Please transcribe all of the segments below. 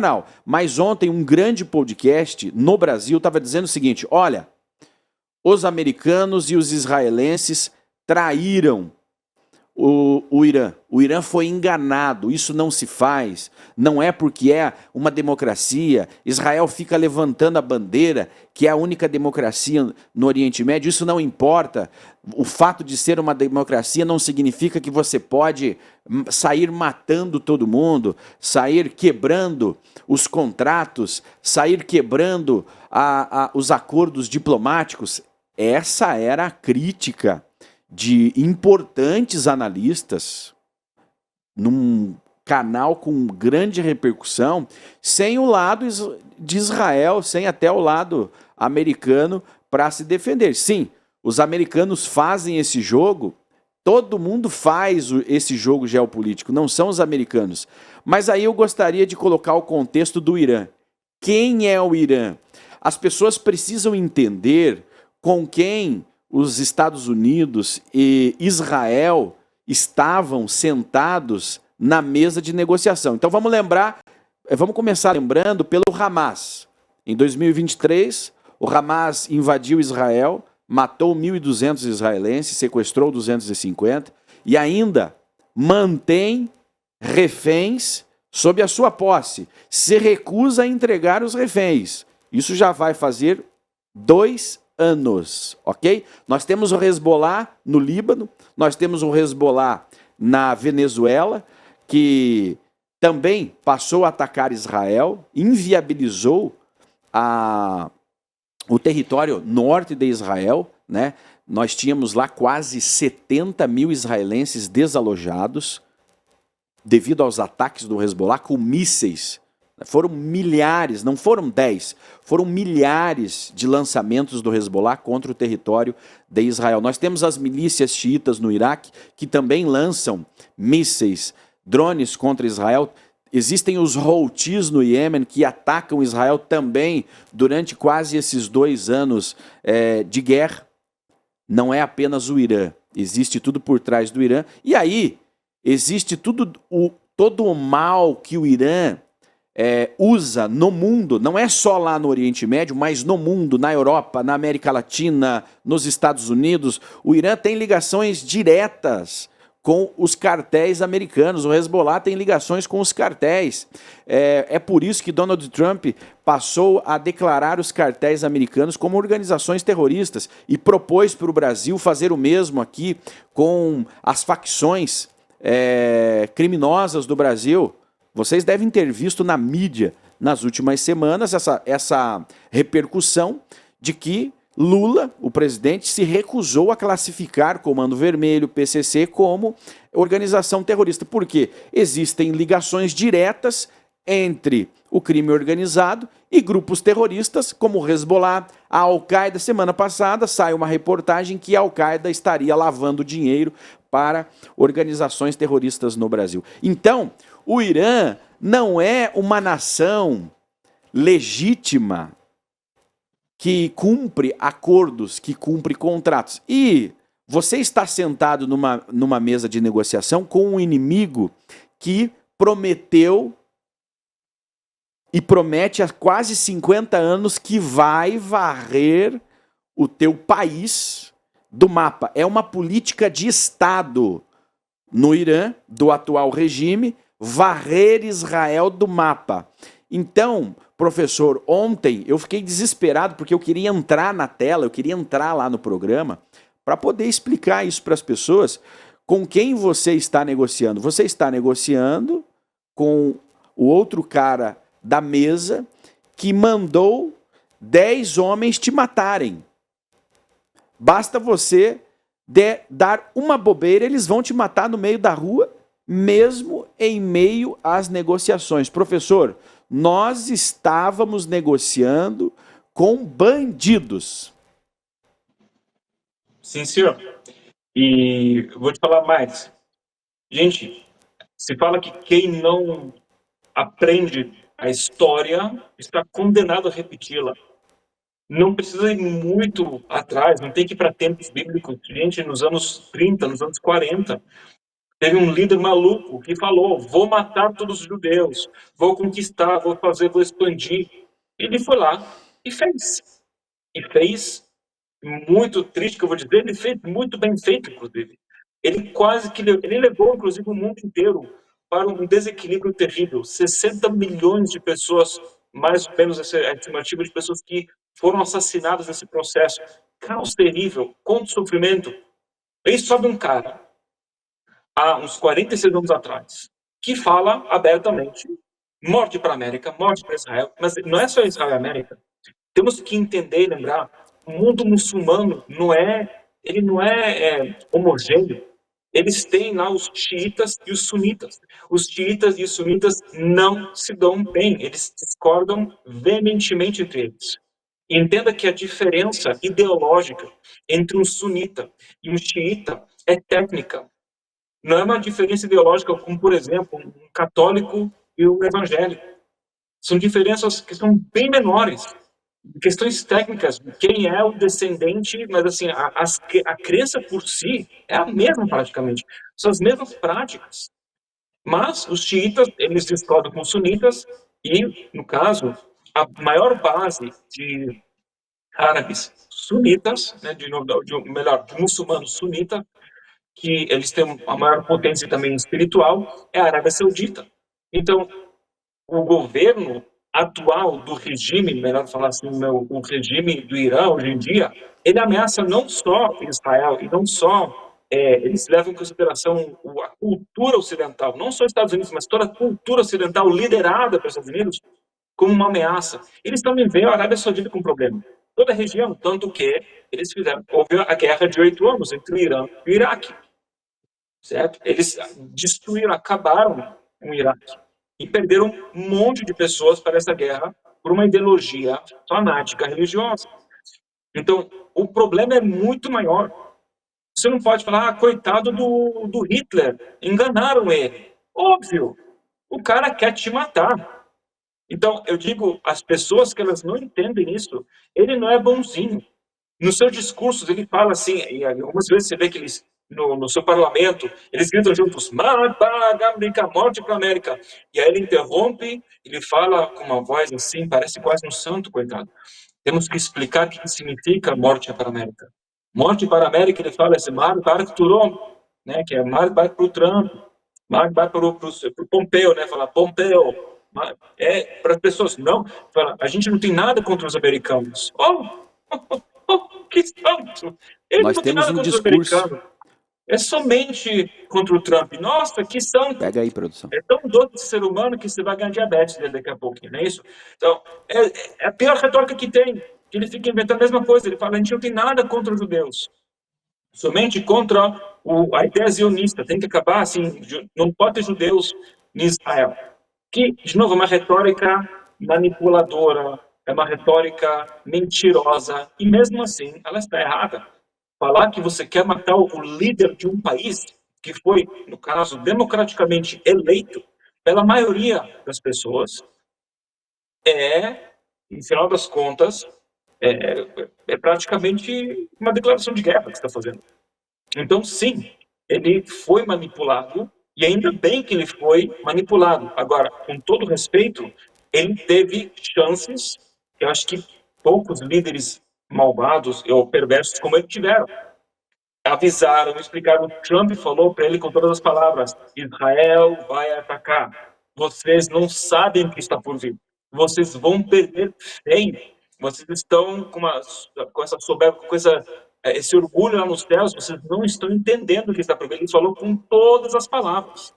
canal. Mas ontem um grande podcast no Brasil estava dizendo o seguinte: olha, os americanos e os israelenses traíram o Irã. O Irã foi enganado, isso não se faz, não é porque é uma democracia. Israel fica levantando a bandeira que é a única democracia no Oriente Médio, isso não importa. O fato de ser uma democracia não significa que você pode sair matando todo mundo, sair quebrando os contratos, sair quebrando os acordos diplomáticos. Essa era a crítica de importantes analistas num canal com grande repercussão, sem o lado de Israel, sem até o lado americano para se defender. Sim, os americanos fazem esse jogo, todo mundo faz esse jogo geopolítico, não são os americanos. Mas aí eu gostaria de colocar o contexto do Irã. Quem é o Irã? As pessoas precisam entender com quem os Estados Unidos e Israel estavam sentados na mesa de negociação. Então vamos começar lembrando pelo Hamas. Em 2023, o Hamas invadiu Israel, matou 1.200 israelenses, sequestrou 250 e ainda mantém reféns sob a sua posse. Se recusa a entregar os reféns. Isso já vai fazer 2 anos, ok? Nós temos o Hezbollah no Líbano, nós temos o Hezbollah na Venezuela, que também passou a atacar Israel, inviabilizou o território norte de Israel, né? Nós tínhamos lá quase 70 mil israelenses desalojados devido aos ataques do Hezbollah com mísseis. Foram milhares, não foram 10, foram milhares de lançamentos do Hezbollah contra o território de Israel. Nós temos as milícias xiitas no Iraque, que também lançam mísseis, drones contra Israel. Existem os Houthis no Iêmen, que atacam Israel também durante quase esses 2 anos de guerra. Não é apenas o Irã, existe tudo por trás do Irã. E aí, existe todo o mal que o Irã usa no mundo, não é só lá no Oriente Médio, mas no mundo, na Europa, na América Latina, nos Estados Unidos. O Irã tem ligações diretas com os cartéis americanos, o Hezbollah tem ligações com os cartéis. É por isso que Donald Trump passou a declarar os cartéis americanos como organizações terroristas e propôs para o Brasil fazer o mesmo aqui com as facções criminosas do Brasil. Vocês devem ter visto na mídia, nas últimas semanas, essa repercussão de que Lula, o presidente, se recusou a classificar Comando Vermelho, PCC, como organização terrorista. Por quê? Existem ligações diretas entre o crime organizado e grupos terroristas, como o Hezbollah, a Al-Qaeda. Semana passada sai uma reportagem que a Al-Qaeda estaria lavando dinheiro para organizações terroristas no Brasil. Então, o Irã não é uma nação legítima que cumpre acordos, que cumpre contratos. E você está sentado numa mesa de negociação com um inimigo que prometeu e promete há quase 50 anos que vai varrer o teu país do mapa. É uma política de Estado no Irã, do atual regime, varrer Israel do mapa. Então, professor, ontem eu fiquei desesperado porque eu queria entrar na tela, eu queria entrar lá no programa para poder explicar isso para as pessoas. Com quem você está negociando? Você está negociando com o outro cara da mesa que mandou 10 homens te matarem. Basta você dar uma bobeira, eles vão te matar no meio da rua, mesmo em meio às negociações. Professor, nós estávamos negociando com bandidos. Sim, senhor. E vou te falar mais. Gente, se fala que quem não aprende a história está condenado a repeti-la. Não precisa ir muito atrás, não tem que ir para tempos bíblicos. Gente, nos anos 30, nos anos 40, Teve um líder maluco que falou: vou matar todos os judeus, vou conquistar, vou fazer, vou expandir. Ele foi lá e fez. E fez muito triste, que eu vou dizer, ele fez muito bem feito, inclusive. Ele quase que ele levou, inclusive, o mundo inteiro para um desequilíbrio terrível. 60 milhões de pessoas, mais ou menos essa estimativa de pessoas que foram assassinadas nesse processo. Caos terrível, quanto sofrimento. Aí sobe um cara, há uns 46 anos atrás, que fala abertamente morte para a América, morte para Israel. Mas não é só Israel e América. Temos que entender e lembrar, o mundo muçulmano ele não é homogêneo. Eles têm lá os xiitas e os sunitas. Os xiitas e os sunitas não se dão bem, eles discordam veementemente entre eles. Entenda que a diferença ideológica entre um sunita e um xiita é técnica. Não é uma diferença ideológica como, por exemplo, um católico e um evangélico. São diferenças que são bem menores. Questões técnicas, quem é o descendente, mas assim, a crença por si é a mesma praticamente. São as mesmas práticas. Mas os xiitas, eles discordam com os sunitas e, no caso, a maior base de árabes sunitas, né, melhor, de muçulmanos sunitas, que eles têm a maior potência também espiritual, é a Arábia Saudita. Então, o governo atual do regime, melhor falar assim, o regime do Irã hoje em dia, ele ameaça não só Israel e não só eles levam em consideração a cultura ocidental, não só os Estados Unidos, mas toda a cultura ocidental liderada pelos Estados Unidos como uma ameaça. Eles também veem a Arábia Saudita como problema. Toda a região, tanto que eles fizeram, houve a guerra de 8 anos entre o Irã e o Iraque, certo? Eles destruíram, acabaram com o Iraque e perderam um monte de pessoas para essa guerra por uma ideologia fanática religiosa. Então, o problema é muito maior. Você não pode falar, coitado do Hitler, enganaram ele. Óbvio, o cara quer te matar. Então, eu digo, as pessoas que elas não entendem isso, ele não é bonzinho. Nos seus discursos, ele fala assim, e algumas vezes você vê que eles, no seu parlamento, eles gritam juntos, América, morte para a América. E aí ele interrompe, ele fala com uma voz assim, parece quase um santo, coitado. Temos que explicar o que significa morte para a América. Morte para a América, ele fala esse mar para o Trump, né, que é mar para o Trump, mar para o Pompeu, né, fala Pompeu. Para as pessoas, não, fala, a gente não tem nada contra os americanos. Que santo! Ele Nós não tem temos nada um contra os discurso. americanos. É somente contra o Trump. Nossa, que santo! Pega aí, produção. É tão doido de ser humano que você vai ganhar diabetes dele daqui a pouquinho, não é isso? Então, é a pior retórica que tem. Que ele fica inventando a mesma coisa. Ele fala, a gente não tem nada contra os judeus. Somente contra a ideia zionista. Tem que acabar, assim, não pode ter judeus em Israel. Que, de novo, é uma retórica manipuladora, é uma retórica mentirosa, e mesmo assim ela está errada. Falar que você quer matar o líder de um país, que foi, no caso, democraticamente eleito pela maioria das pessoas, no final das contas, é praticamente uma declaração de guerra que você está fazendo. Então, sim, ele foi manipulado, e ainda bem que ele foi manipulado. Agora, com todo respeito, ele teve chances, eu acho que poucos líderes malvados ou perversos como ele tiveram. Avisaram, explicaram. Trump falou para ele com todas as palavras: Israel vai atacar. Vocês não sabem o que está por vir. Vocês vão perder feio. Vocês estão com essa soberba, esse orgulho lá nos céus. Vocês não estão entendendo o que está por vir. Ele falou com todas as palavras.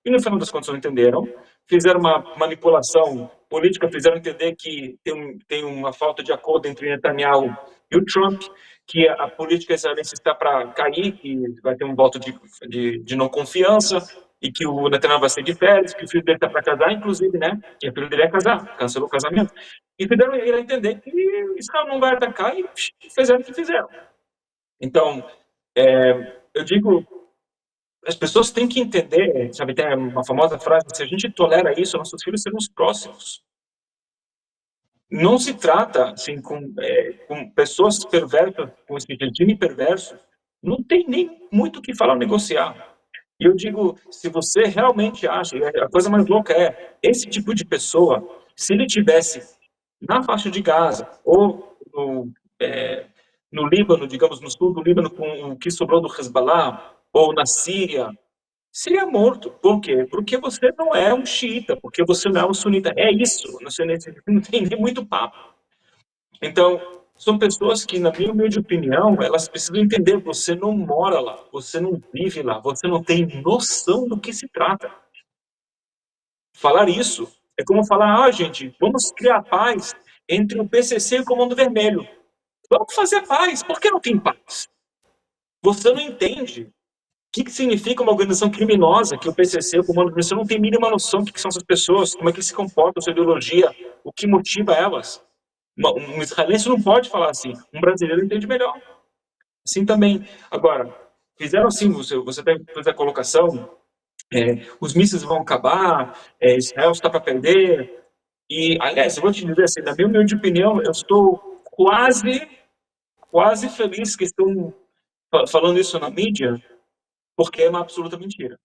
E no final das contas não entenderam, fizeram uma manipulação política, fizeram entender que tem uma falta de acordo entre Netanyahu e o Trump, que a política israelense está para cair, que vai ter um voto de não confiança, e que o Netanyahu vai ser de férias, que o filho dele está para casar, inclusive, né? Que o filho dele ia casar, cancelou o casamento. E fizeram ele entender que Israel não vai atacar e fizeram o que fizeram. Então, eu digo, as pessoas têm que entender, sabe, tem uma famosa frase, se a gente tolera isso, nossos filhos serão os próximos. Não se trata, assim, com pessoas perversas, com esse regime perverso, não tem nem muito o que falar, negociar. E eu digo, se você realmente acha, e a coisa mais louca é, esse tipo de pessoa, se ele tivesse na faixa de Gaza, ou no Líbano, digamos, no sul do Líbano, com o que sobrou do Hezbollah, ou na Síria, seria morto. Por quê? Porque você não é um xiita, porque você não é um sunita. É isso, não tem nem muito papo. Então, são pessoas que, na minha humilde opinião, elas precisam entender, você não mora lá, você não vive lá, você não tem noção do que se trata. Falar isso é como falar, gente, vamos criar paz entre o PCC e o Comando Vermelho. Vamos fazer paz, por que não tem paz? Você não entende o que significa uma organização criminosa, que o PCC, o Comando Vermelho, você não tem mínima noção do que são essas pessoas, como é que se comportam, sua ideologia, o que motiva elas. Um israelense não pode falar assim, um brasileiro entende melhor. Assim também. Agora, fizeram assim, você fez a colocação, os mísseis vão acabar, Israel está para perder. E, aliás, eu vou te dizer assim, na minha humilde opinião, eu estou quase feliz que estão falando isso na mídia, porque é uma absoluta mentira.